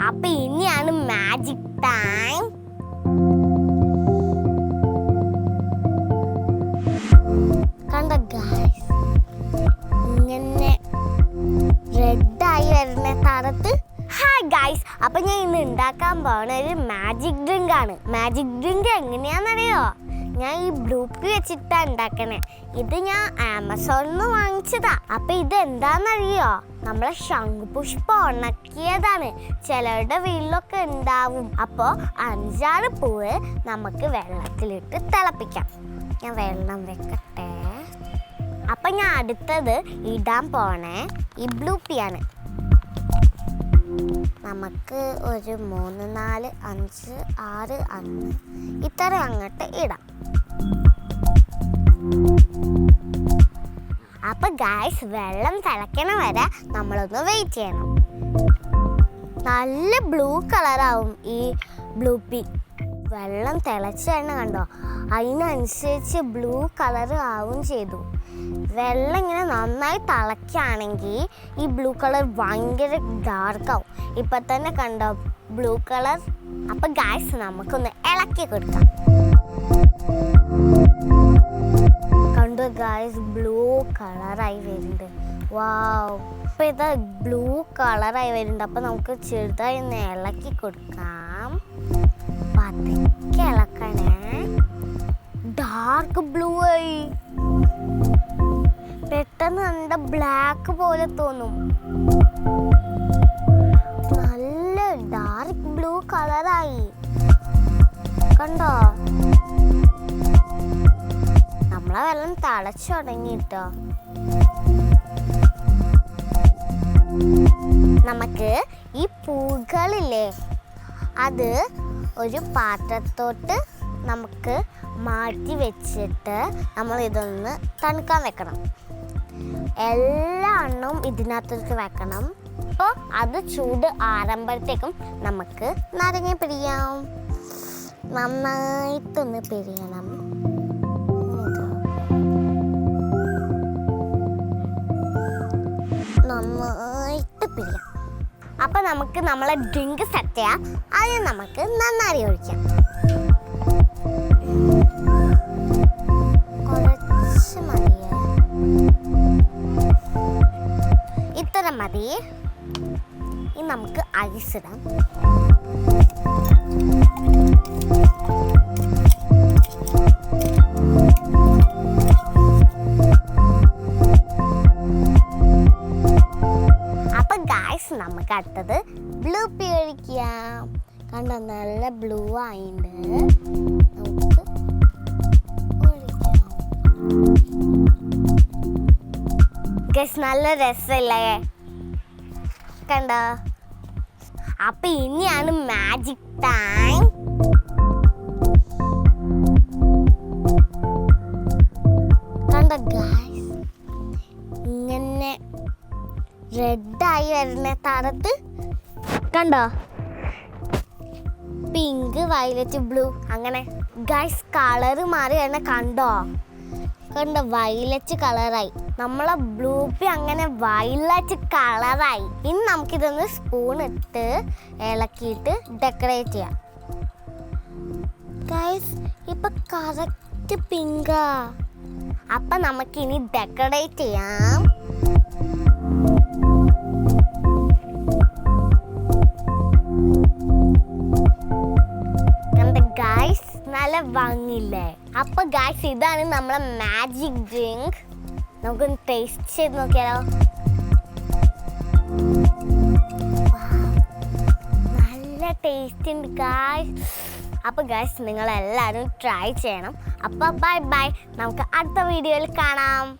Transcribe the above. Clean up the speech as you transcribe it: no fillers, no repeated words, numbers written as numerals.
അപ്പൊ ഇനിയാണ് magic time. കണ്ട ഗൈസ്, ഇങ്ങനെ റെഡായി വരുന്ന തരത്ത്. ഹായ് ഗൈസ്, അപ്പൊ ഞാൻ ഇന്ന് ഉണ്ടാക്കാൻ പോകുന്ന ഒരു മാജിക് ഡ്രിങ്ക് ആണ്. മാജിക് ഡ്രിങ്ക് എങ്ങനെയാണെന്നറിയോ? ഞാൻ ഈ ബ്ലൂപ്പി വെച്ചിട്ടാണ് ഉണ്ടാക്കണേ. ഇത് ഞാൻ ആമസോണിൽ നിന്ന് വാങ്ങിച്ചതാ. അപ്പൊ ഇത് എന്താണെന്നറിയോ? നമ്മളെ ശംഖുപുഷ്പം ഉണക്കിയതാണ്. ചിലരുടെ വീട്ടിലൊക്കെ ഉണ്ടാവും. അപ്പോൾ 5-6 പൂവ് നമുക്ക് വെള്ളത്തിലിട്ട് തിളപ്പിക്കാം. ഞാൻ വെള്ളം വെക്കട്ടെ. അപ്പൊ ഞാൻ അടുത്തത് ഇടാൻ പോണേ ഈ ബ്ലൂപ്പിയാണ്. നമുക്ക് ഒരു 3, 4, 5, 6, 5 ഇത്ര അങ്ങോട്ട് ഇടാം. അപ്പൊ ഗൈസ്, വെള്ളം തിളയ്ക്കണ വരെ നമ്മളൊന്ന് വെയിറ്റ് ചെയ്യണം. നല്ല ബ്ലൂ കളറാവും ഈ ബ്ലൂപ്പി. വെള്ളം തിളച്ച് തന്നെ കണ്ടോ, അതിനനുസരിച്ച് ബ്ലൂ കളർ ആവും ചെയ്തു. വെള്ളം ഇങ്ങനെ നന്നായി തിളയ്ക്കുകയാണെങ്കിൽ ഈ ബ്ലൂ കളർ ഭയങ്കര ഡാർക്കാവും. ഇപ്പം തന്നെ കണ്ടോ ബ്ലൂ കളർ. അപ്പം ഗൈസ്, നമുക്കൊന്ന് ഇളക്കി കൊടുക്കാം. കണ്ടോ ഗൈസ്, ബ്ലൂ കളറായി വരുന്നുണ്ട്. വാവ്, ഇപ്പം ഇത് ബ്ലൂ കളറായി വരുന്നുണ്ട്. അപ്പം നമുക്ക് ചെറുതായി ഒന്ന് ഇളക്കി കൊടുക്കാം. പതുക്കെ ഇളക്കണേ. ഡാർക്ക് ബ്ലൂ ആയി. പെട്ടെന്ന് കണ്ട ബ്ലാക്ക് പോലെ തോന്നും. നല്ല ഡാർക്ക് ബ്ലൂ കളറായി. കണ്ടോ, നമ്മളെ വെള്ളം തിളച്ചു തുടങ്ങിട്ടോ. നമുക്ക് ഈ പൂക്കളില്ലേ, അത് ഒരു പാത്രത്തോട്ട് നമുക്ക് മാറ്റി വെച്ചിട്ട് നമ്മൾ ഇതൊന്ന് തണുക്കാൻ വെക്കണം. എല്ലാ എണ്ണവും ഇതിനകത്തേക്ക് വെക്കണം. അപ്പോൾ അത് ചൂട് ആറുമ്പോഴത്തേക്കും നമുക്ക് നാരങ്ങ പിഴിയാം. നന്നായിട്ടൊന്ന് പിഴിയണം. നന്നായിട്ട് പിഴിയാം. അപ്പം നമുക്ക് നമ്മളെ ഡ്രിങ്ക് സെറ്റ് ചെയ്യാം. ആദ്യം നമുക്ക് നന്നായി ഒഴിക്കാം. കുറച്ച് മതിയേ, ഇത്ര മതി. ഇനി നമുക്ക് ഐസ് ഇടാം. അപ്പൊ ഗൈസ്, നമുക്ക് അടുത്തത് ബ്ലൂപ്പി ഒഴിക്കാം. കണ്ടോ, നല്ല ബ്ലൂ ആയിണ്ട്. നമുക്ക് ഒഴിക്കാം. ഗൈസ്, നല്ല രസമല്ലേ? കണ്ടോ? അപ്പൊ ഇനിയാണ് മാജിക് ടൈം. കണ്ടോ ഗൈസ്, ഇങ്ങനെ റെഡായി വരുന്ന തരത്ത്. കണ്ടോ, പിങ്ക്, വയലറ്റ്, ബ്ലൂ, അങ്ങനെ ഗൈസ് കളറ് മാറി വരുന്ന. കണ്ടോ കണ്ടോ, വയലറ്റ് കളറായി. നമ്മളെ ബ്ലൂപ്പി അങ്ങനെ വയലറ്റ് കളറായി. ഇനി നമുക്കിതൊന്ന് സ്പൂൺ ഇട്ട് ഇളക്കിയിട്ട് ഡെക്കറേറ്റ് ചെയ്യാം. ഗൈസ്, ഇപ്പൊ കറക്റ്റ് പിങ്കാ. അപ്പൊ നമുക്കിനി ഡെക്കറേറ്റ് ചെയ്യാം. ഗൈസ്, നല്ല ഭംഗിയില്ലേ? അപ്പൊ ഗൈസ്, ഇതാണ് നമ്മളെ മാജിക് ഡ്രിങ്ക്. നമുക്കൊന്ന് ടേസ്റ്റ് ചെയ്ത് നോക്കിയാലോ? നല്ല ടേസ്റ്റ് ഉണ്ട് ഗൈസ്. അപ്പൊ ഗൈസ്, നിങ്ങളെല്ലാവരും ട്രൈ ചെയ്യണം. അപ്പൊ ബൈ ബൈ, നമുക്ക് അടുത്ത വീഡിയോയിൽ കാണാം.